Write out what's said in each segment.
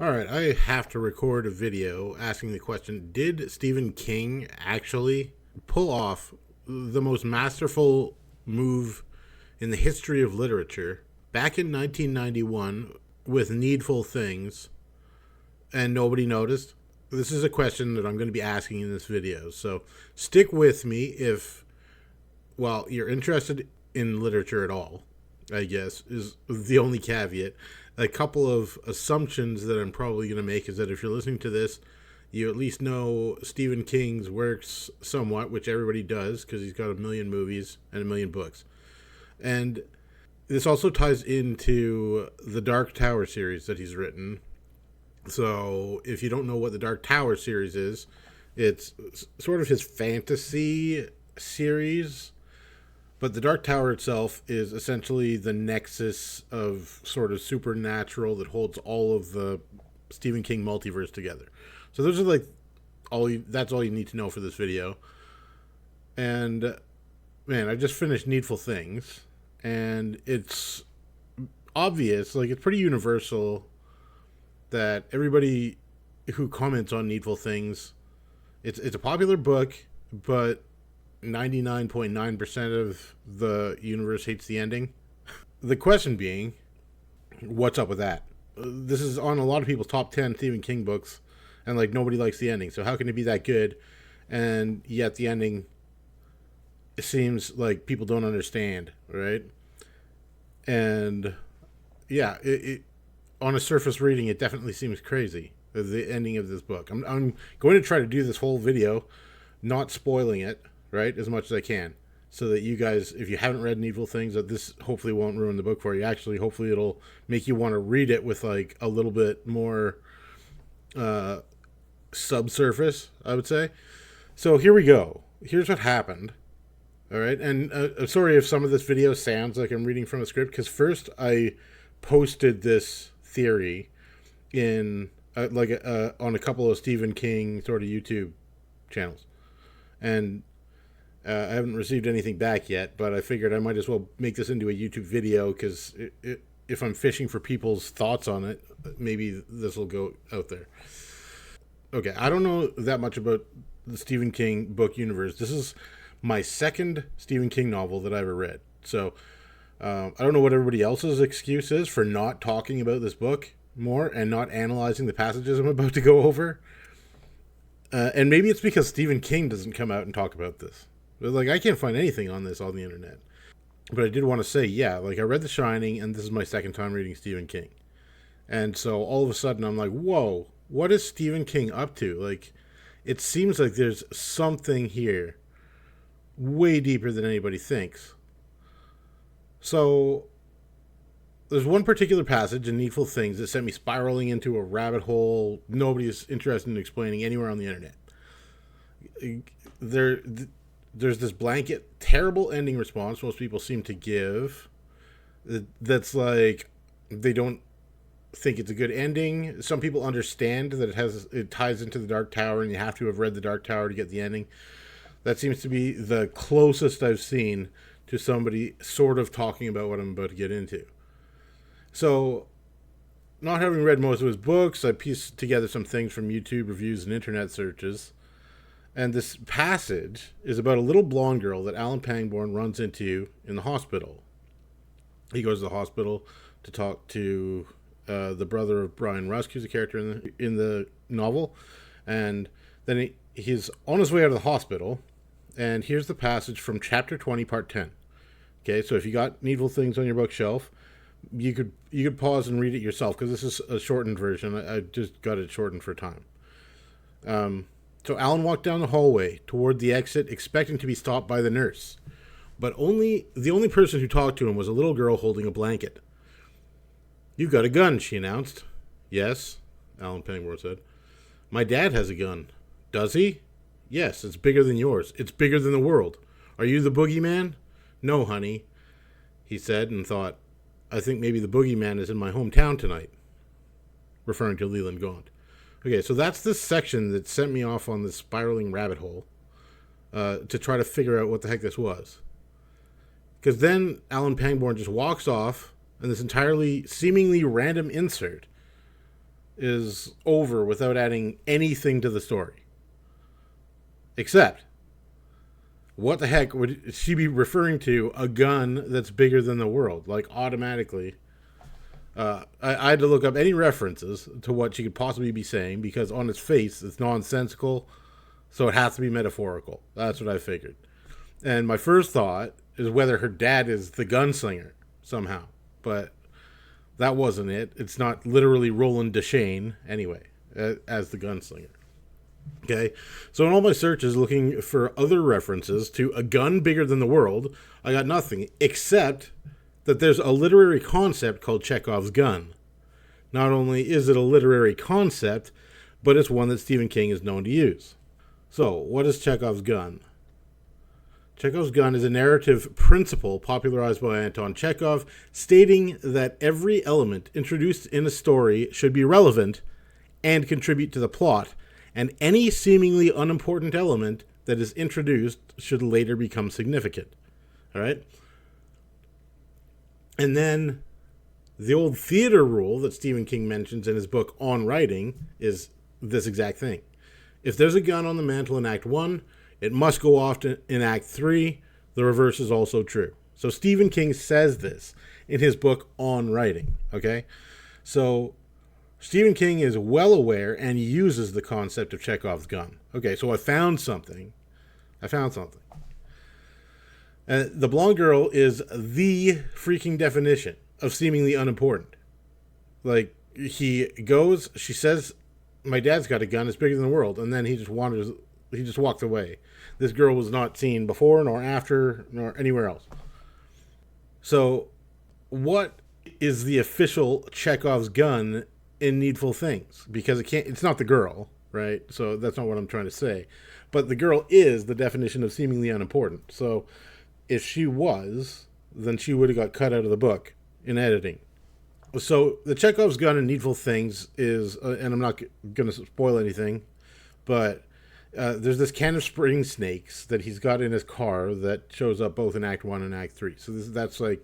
All right, I have to record a video asking the question: did Stephen King actually pull off the most masterful move in the history of literature back in 1991 with Needful Things and nobody noticed? This is a question that I'm going to be asking in this video. So stick with me if, well, you're interested in literature at all, I guess, is the only caveat. A couple of assumptions that I'm probably going to make is that if you're listening to this, you at least know Stephen King's works somewhat, which everybody does because he's got a million movies and a million books. And this also ties into the Dark Tower series that he's written. So if you don't know what the Dark Tower series is, it's sort of his fantasy series. But the Dark Tower itself is essentially the nexus of sort of supernatural that holds all of the Stephen King multiverse together. So those are like that's all you need to know for this video. And man, I just finished Needful Things, and it's obvious, like it's pretty universal that everybody who comments on Needful Things, it's a popular book, but 99.9% of the universe hates the ending. The question being, what's up with that? This is on a lot of people's top 10 Stephen King books, and like nobody likes the ending. So how can it be that good? And yet the ending, it seems like people don't understand, right? And yeah, it on a surface reading, it definitely seems crazy, the ending of this book. I'm going to try to do this whole video not spoiling it, right, as much as I can, so that you guys, if you haven't read Needful Things, that this hopefully won't ruin the book for you. Actually, hopefully it'll make you want to read it with like a little bit more subsurface, I would say. So here we go. Here's what happened. All right, and sorry if some of this video sounds like I'm reading from a script, because first I posted this theory in on a couple of Stephen King sort of YouTube channels, and I haven't received anything back yet, but I figured I might as well make this into a YouTube video because if I'm fishing for people's thoughts on it, maybe this will go out there. Okay, I don't know that much about the Stephen King book universe. This is my second Stephen King novel that I ever read. So I don't know what everybody else's excuse is for not talking about this book more and not analyzing the passages I'm about to go over. And maybe it's because Stephen King doesn't come out and talk about this. Like, I can't find anything on this on the internet. But I did want to say, yeah, like I read The Shining, and this is my second time reading Stephen King. And so all of a sudden I'm like, whoa, what is Stephen King up to? Like, it seems like there's something here way deeper than anybody thinks. So there's one particular passage in Needful Things that sent me spiraling into a rabbit hole nobody is interested in explaining anywhere on the internet. There's this blanket, terrible ending response most people seem to give. That's like, they don't think it's a good ending. Some people understand that it ties into the Dark Tower and you have to have read the Dark Tower to get the ending. That seems to be the closest I've seen to somebody sort of talking about what I'm about to get into. So, not having read most of his books, I pieced together some things from YouTube reviews and internet searches. And this passage is about a little blonde girl that Alan Pangborn runs into in the hospital. He goes to the hospital to talk to the brother of Brian Rusk, who's a character in the novel. And then he's on his way out of the hospital. And here's the passage from Chapter 20, Part 10. Okay, so if you got Needful Things on your bookshelf, you could pause and read it yourself, because this is a shortened version. I just got it shortened for time. So Alan walked down the hallway toward the exit, expecting to be stopped by the nurse. But the only person who talked to him was a little girl holding a blanket. "You've got a gun," she announced. "Yes," Alan Pangborn said. "My dad has a gun." "Does he?" "Yes, it's bigger than yours. It's bigger than the world. Are you the boogeyman?" "No, honey," he said, and thought, "I think maybe the boogeyman is in my hometown tonight," referring to Leland Gaunt. Okay, so that's this section that sent me off on this spiraling rabbit hole to try to figure out what the heck this was. Because then Alan Pangborn just walks off, and this entirely seemingly random insert is over without adding anything to the story. Except, what the heck would she be referring to a gun that's bigger than the world? Like, automatically. I had to look up any references to what she could possibly be saying, because on its face, it's nonsensical, so it has to be metaphorical. That's what I figured. And my first thought is whether her dad is the gunslinger somehow. But that wasn't it. It's not literally Roland Deschain, anyway, as the gunslinger. Okay, so in all my searches looking for other references to a gun bigger than the world, I got nothing, except that there's a literary concept called Chekhov's gun. Not only is it a literary concept, but it's one that Stephen King is known to use. So, what is Chekhov's gun? Chekhov's gun is a narrative principle popularized by Anton Chekhov, stating that every element introduced in a story should be relevant and contribute to the plot, and any seemingly unimportant element that is introduced should later become significant. All right? And then the old theater rule that Stephen King mentions in his book On Writing is this exact thing. If there's a gun on the mantle in Act 1, it must go off in Act 3. The reverse is also true. So Stephen King says this in his book On Writing. Okay? So Stephen King is well aware and uses the concept of Chekhov's gun. Okay, so I found something. The blonde girl is the freaking definition of seemingly unimportant. Like, she says, my dad's got a gun, it's bigger than the world, and then he just walked away. This girl was not seen before, nor after, nor anywhere else. So, what is the official Chekhov's gun in Needful Things? Because it's not the girl, right? So that's not what I'm trying to say. But the girl is the definition of seemingly unimportant. So if she was, then she would have got cut out of the book in editing. So the Chekhov's gun in Needful Things is, and I'm not going to spoil anything, but there's this can of spring snakes that he's got in his car that shows up both in Act 1 and Act 3. So that's like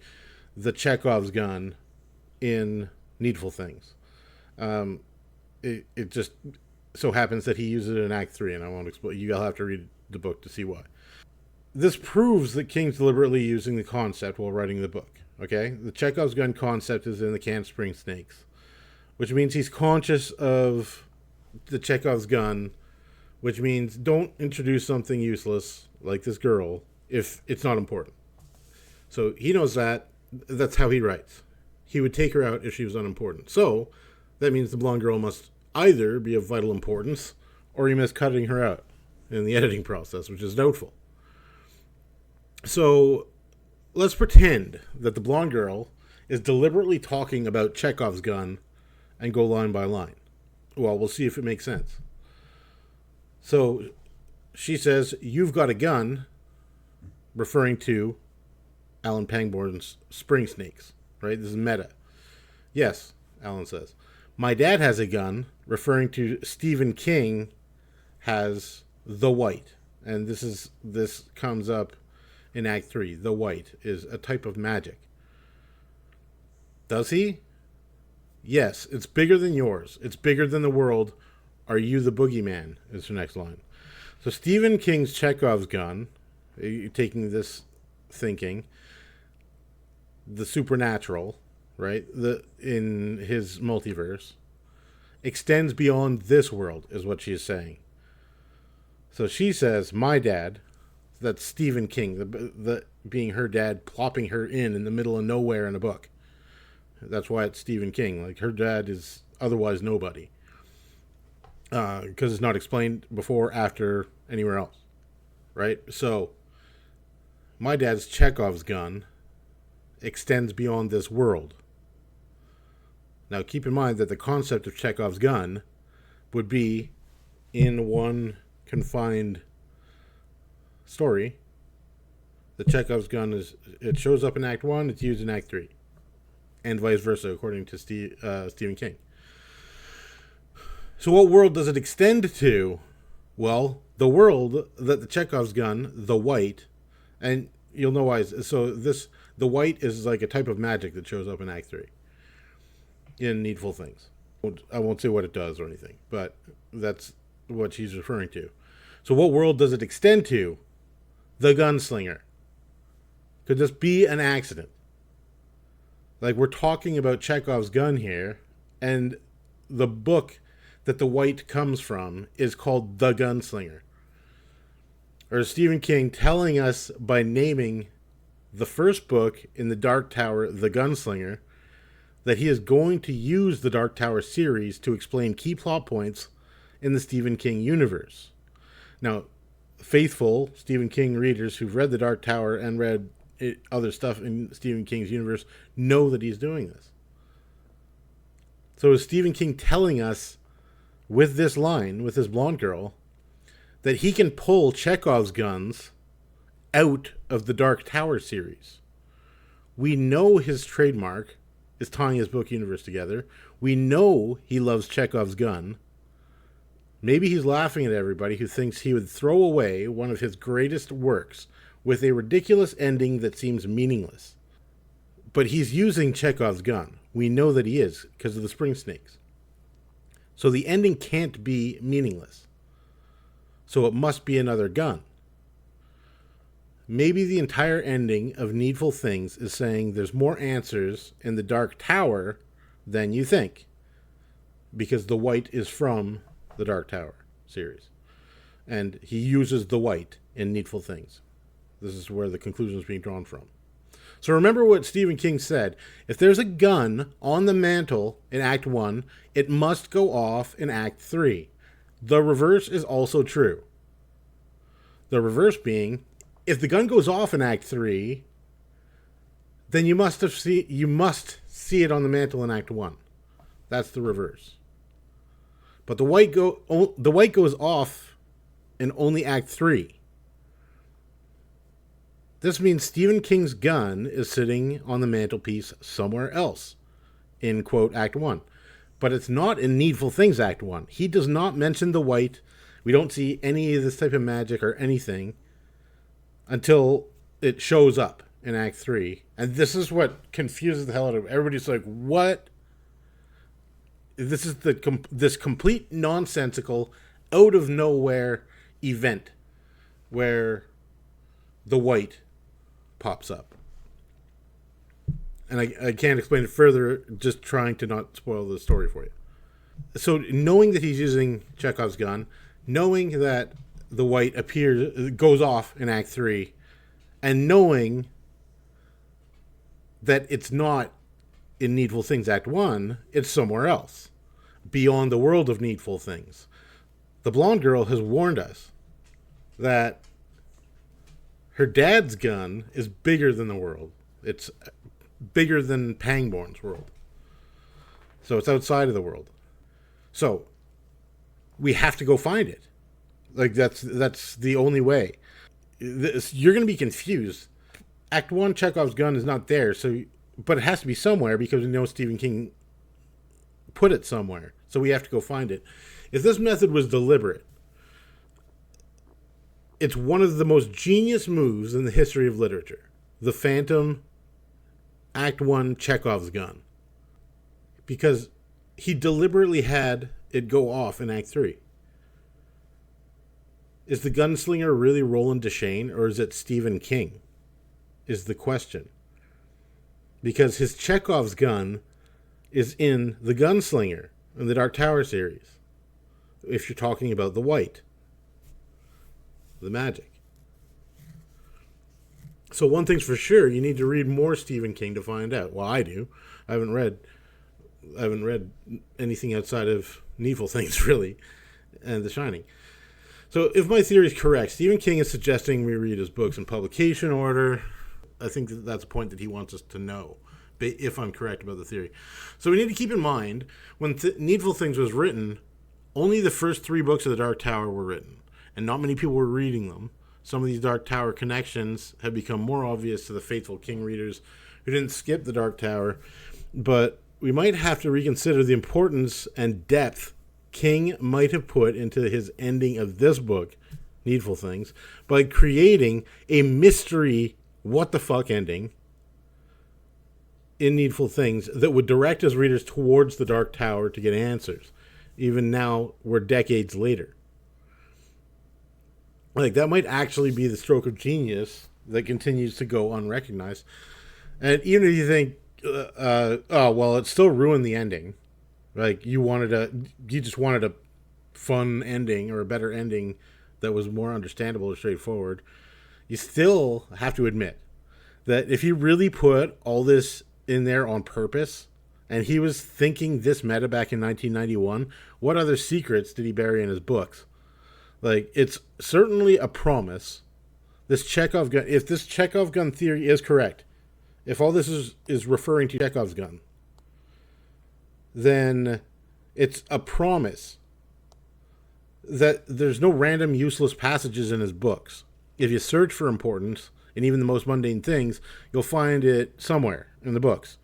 the Chekhov's gun in Needful Things. It just so happens that he uses it in Act 3, and I won't explain. You'll have to read the book to see why. This proves that King's deliberately using the concept while writing the book. Okay? The Chekhov's gun concept is in the can of spring snakes, which means he's conscious of the Chekhov's gun, which means don't introduce something useless like this girl if it's not important. So he knows that. That's how he writes. He would take her out if she was unimportant. So that means the blonde girl must either be of vital importance or he missed cutting her out in the editing process, which is doubtful. So let's pretend that the blonde girl is deliberately talking about Chekhov's gun and go line by line. Well, we'll see if it makes sense. So she says, "You've got a gun," referring to Alan Pangborn's spring snakes, right? This is meta. "Yes," Alan says. "My dad has a gun," referring to Stephen King has the white. And this comes up in Act 3. The white is a type of magic. Does he? "Yes, it's bigger than yours. It's bigger than the world. Are you the boogeyman?" is the next line. So Stephen King's Chekhov's gun, taking this thinking, the supernatural, right, in his multiverse, extends beyond this world, is what she is saying. So she says, "My dad," that's Stephen King, the being her dad, plopping her in the middle of nowhere in a book. That's why it's Stephen King. Like, her dad is otherwise nobody. Because it's not explained before, after, anywhere else. Right? So, my dad's Chekhov's gun extends beyond this world. Now, keep in mind that the concept of Chekhov's gun would be in one confined story. The Chekhov's gun it shows up in Act 1, it's used in Act 3. And vice versa, according to Stephen King. So what world does it extend to? Well, the world that the Chekhov's gun, the white, and you'll know why. So the white is like a type of magic that shows up in Act 3 in Needful Things. I won't say what it does or anything, but that's what she's referring to. So what world does it extend to? The gunslinger. Could this be an accident? Like, we're talking about Chekhov's gun here, and the book that the white comes from is called The Gunslinger. Or Stephen King telling us by naming the first book in the Dark Tower, The Gunslinger, that he is going to use the Dark Tower series to explain key plot points in the Stephen King universe. Now, faithful Stephen King readers who've read the Dark Tower and read other stuff in Stephen King's universe know that he's doing this. So is Stephen King telling us with this line, with this blonde girl, that he can pull Chekhov's guns out of the Dark Tower series? We know his trademark is tying his book universe together. We know he loves Chekhov's gun. Maybe he's laughing at everybody who thinks he would throw away one of his greatest works with a ridiculous ending that seems meaningless. But he's using Chekhov's gun. We know that he is because of the spring snakes. So the ending can't be meaningless. So it must be another gun. Maybe the entire ending of Needful Things is saying there's more answers in the Dark Tower than you think. Because the white is from the Dark Tower series. And he uses the white in Needful Things. This is where the conclusion is being drawn from. So remember what Stephen King said. If there's a gun on the mantle in Act 1, it must go off in Act 3. The reverse is also true. The reverse being, if the gun goes off in Act 3, then you must see it on the mantle in Act 1. That's the reverse. But the white goes off in only Act 3. This means Stephen King's gun is sitting on the mantelpiece somewhere else in, quote, Act 1. But it's not in Needful Things Act 1. He does not mention the white. We don't see any of this type of magic or anything until it shows up in Act 3. And this is what confuses the hell out of everybody's like, what? This is this complete nonsensical, out of nowhere event where the white pops up. And I can't explain it further, just trying to not spoil the story for you. So knowing that he's using Chekhov's gun, knowing that the white goes off in Act 3, and knowing that it's not in Needful Things Act 1, it's somewhere else, beyond the world of Needful Things. The blonde girl has warned us that her dad's gun is bigger than the world. It's bigger than Pangborn's world. So it's outside of the world. So we have to go find it. Like, that's the only way. You're going to be confused. Act 1, Chekhov's gun is not there, but it has to be somewhere because we know Stephen King put it somewhere. So we have to go find it. If this method was deliberate, it's one of the most genius moves in the history of literature. The Phantom, Act 1, Chekhov's gun. Because he deliberately had it go off in Act 3. Is the gunslinger really Roland Deschain, or is it Stephen King? Is the question. Because his Chekhov's gun is in The Gunslinger in the Dark Tower series. If you're talking about the white. The magic. So one thing's for sure, you need to read more Stephen King to find out. Well, I do. I haven't read anything outside of Needful Things, really, and The Shining. So if my theory is correct, Stephen King is suggesting we read his books in publication order. I think that's a point that he wants us to know, if I'm correct about the theory. So we need to keep in mind, when Needful Things was written, only the first 3 books of the Dark Tower were written, and not many people were reading them. Some of these Dark Tower connections have become more obvious to the faithful King readers who didn't skip the Dark Tower, but we might have to reconsider the importance and depth King might have put into his ending of this book, Needful Things, by creating a mystery what the fuck ending in Needful Things that would direct his readers towards the Dark Tower to get answers. Even now, we're decades later. Like, that might actually be the stroke of genius that continues to go unrecognized. And even if you think, oh, well, it still ruined the ending. Like, you just wanted a fun ending or a better ending that was more understandable or straightforward. You still have to admit that if he really put all this in there on purpose, and he was thinking this meta back in 1991, what other secrets did he bury in his books? Like, it's certainly a promise. This Chekhov gun, if this Chekhov gun theory is correct, if all this is referring to Chekhov's gun, then it's a promise that there's no random useless passages in his books. If you search for importance, and even the most mundane things, you'll find it somewhere in the books.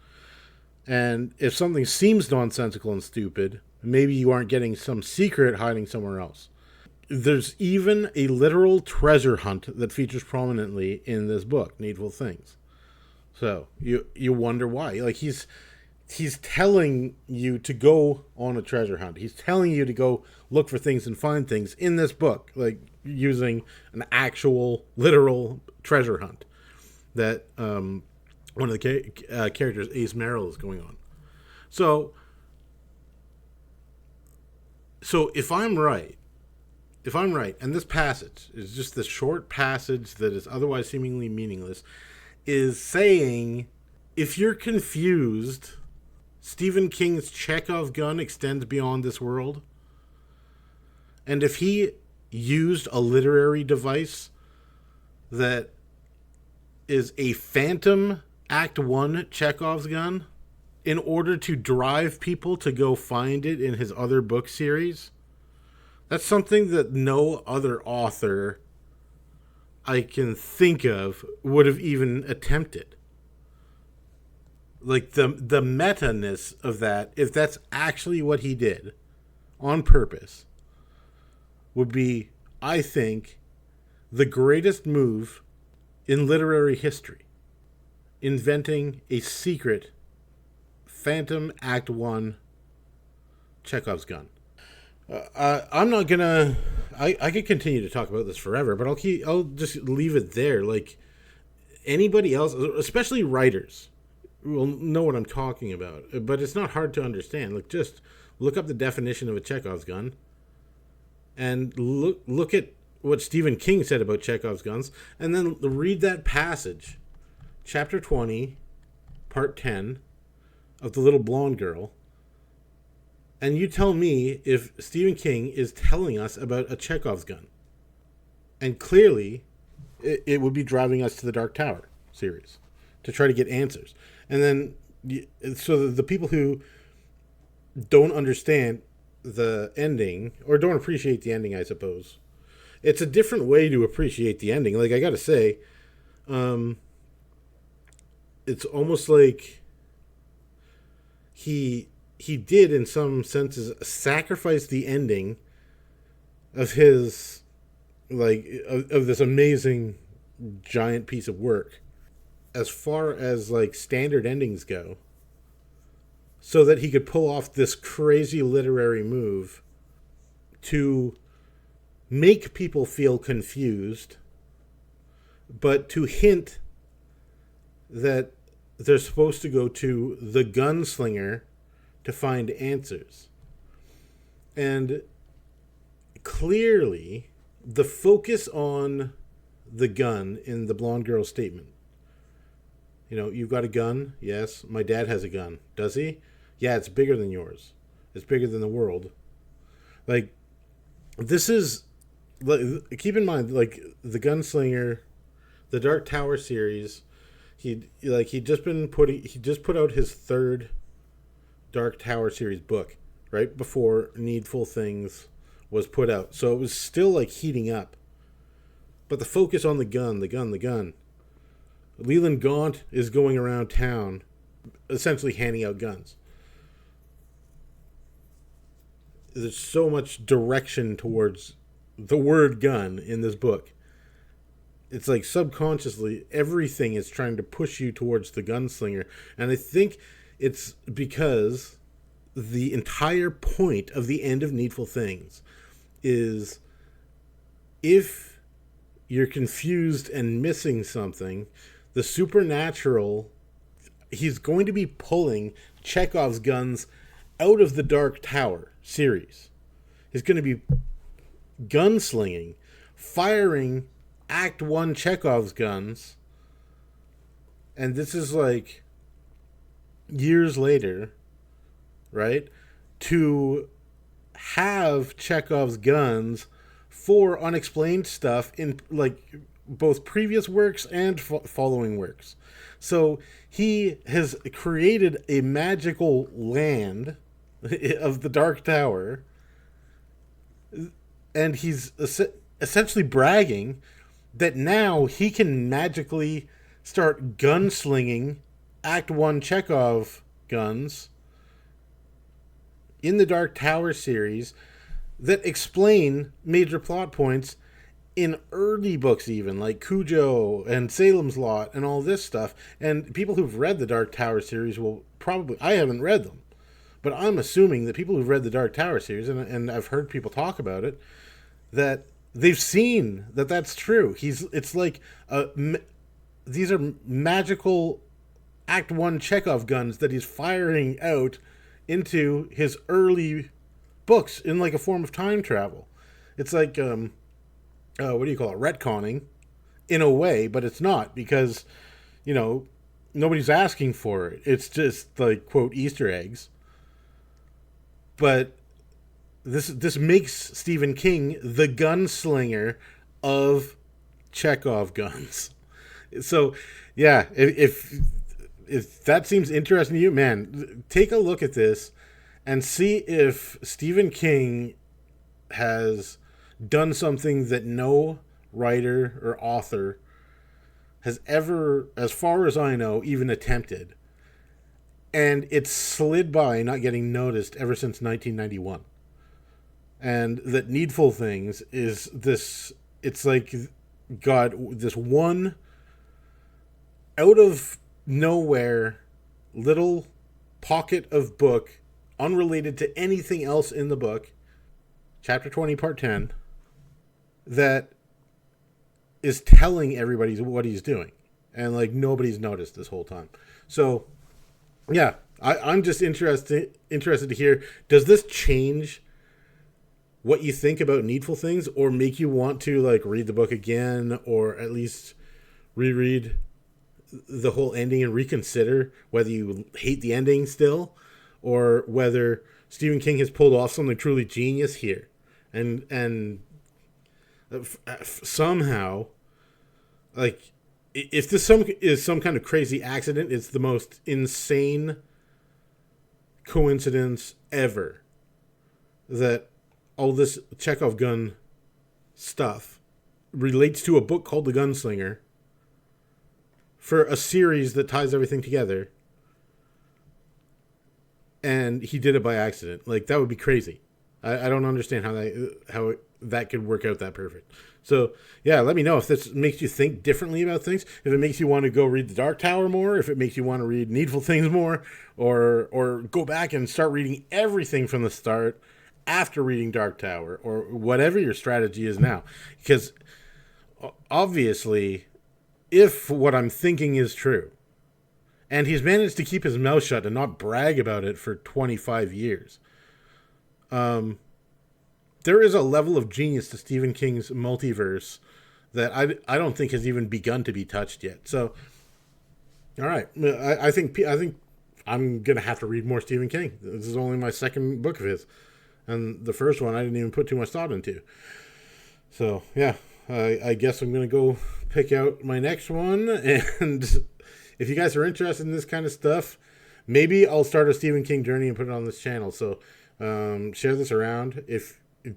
And if something seems nonsensical and stupid, maybe you aren't getting some secret hiding somewhere else. There's even a literal treasure hunt that features prominently in this book, Needful Things. So you wonder why. Like, he's telling you to go on a treasure hunt. He's telling you to go look for things and find things in this book, like using an actual literal treasure hunt that one of the characters, Ace Merrill, is going on. So if I'm right, and this passage is just this short passage that is otherwise seemingly meaningless, is saying, if you're confused, Stephen King's Chekhov gun extends beyond this world. And if he used a literary device that is a phantom Act 1 Chekhov's gun in order to drive people to go find it in his other book series, that's something that no other author I can think of would have even attempted. Like, the meta-ness of that, if that's actually what he did on purpose, would be, I think, the greatest move in literary history. Inventing a secret Phantom Act 1 Chekhov's gun. I'm not gonna. I could continue to talk about this forever, but I'll just leave it there. Like, anybody else, especially writers, will know what I'm talking about. But it's not hard to understand. Like, just look up the definition of a Chekhov's gun, and look at what Stephen King said about Chekhov's guns, and then read that passage, chapter 20, part 10, of The Little Blonde Girl. And you tell me if Stephen King is telling us about a Chekhov's gun. And clearly, it would be driving us to the Dark Tower series to try to get answers. And then, so the people who don't understand the ending, or don't appreciate the ending, I suppose, it's a different way to appreciate the ending. Like, I gotta say, it's almost like he did, in some senses, sacrifice the ending of his, like, of this amazing giant piece of work, as far as, like, standard endings go, so that he could pull off this crazy literary move to make people feel confused, but to hint that they're supposed to go to the gunslinger to find answers. And clearly, the focus on the gun in the blonde girl's statement. You know, you've got a gun? Yes. My dad has a gun. Does he? Yeah, it's bigger than yours. It's bigger than the world. Like, this is, keep in mind, like, the Gunslinger, the Dark Tower series, he just put out his third Dark Tower series book right before Needful Things was put out. So it was still, like, heating up. But the focus on the gun. Leland Gaunt is going around town essentially handing out guns. There's so much direction towards the word gun in this book. it's like subconsciously everything is trying to push you towards the gunslinger. And I think it's because the entire point of the end of Needful Things is, if you're confused and missing something, the supernatural, he's going to be pulling Chekhov's guns out of the Dark Tower series. He's going to be gunslinging, firing Act 1 Chekhov's guns. And this is like years later, right? To have Chekhov's guns for unexplained stuff in like both previous works and following works. So he has created a magical land of the Dark Tower, and he's essentially bragging that now he can magically start gunslinging Act 1 Chekhov guns in the Dark Tower series that explain major plot points in early books, even like Cujo and Salem's Lot and all this stuff. And people who've read the Dark Tower series will probably, I haven't read them, but I'm assuming that people who've read the Dark Tower series, and I've heard people talk about it, that they've seen that that's true. It's like these are magical Act 1 Chekhov guns that he's firing out into his early books in like a form of time travel. It's like what do you call it? Retconning in a way, but it's not, because, you know, nobody's asking for it. It's just like, quote, Easter eggs. But this makes Stephen King the gunslinger of Chekhov guns. So, yeah, if that seems interesting to you, man, take a look at this and see if Stephen King has done something that no writer or author has ever, as far as I know, even attempted. And it's slid by, not getting noticed, ever since 1991. And that Needful Things is this, it's like got this one out of nowhere little pocket of book unrelated to anything else in the book, chapter 20, part 10, that is telling everybody what he's doing. And like nobody's noticed this whole time. So yeah, I'm just interested to hear, does this change what you think about Needful Things, or make you want to like read the book again, or at least reread the whole ending and reconsider whether you hate the ending still, or whether Stephen King has pulled off something truly genius here, and somehow, like, if this is some kind of crazy accident, it's the most insane coincidence ever that all this Chekhov gun stuff relates to a book called The Gunslinger for a series that ties everything together, and he did it by accident. Like, that would be crazy. I don't understand how that could work out that perfect. So, yeah, let me know if this makes you think differently about things. If it makes you want to go read The Dark Tower more, if it makes you want to read Needful Things more, or go back and start reading everything from the start after reading Dark Tower, or whatever your strategy is now. Because, obviously, if what I'm thinking is true, and he's managed to keep his mouth shut and not brag about it for 25 years, there is a level of genius to Stephen King's multiverse that I don't think has even begun to be touched yet. So, all right, I think I'm gonna have to read more Stephen King. This is only my second book of his, and the first one I didn't even put too much thought into. So yeah, I guess I'm gonna go pick out my next one. And if you guys are interested in this kind of stuff, maybe I'll start a Stephen King journey and put it on this channel. So share this around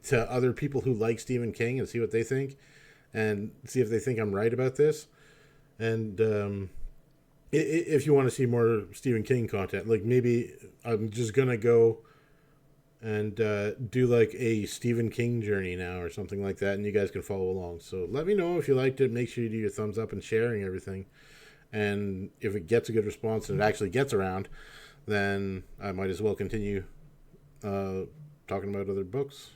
to other people who like Stephen King, and see what they think, and see if they think I'm right about this. And if you want to see more Stephen King content, like maybe I'm just gonna go and do like a Stephen King journey now or something like that, and you guys can follow along. So let me know if you liked it. Make sure you do your thumbs up and sharing everything. And if it gets a good response and it actually gets around, then I might as well continue talking about other books.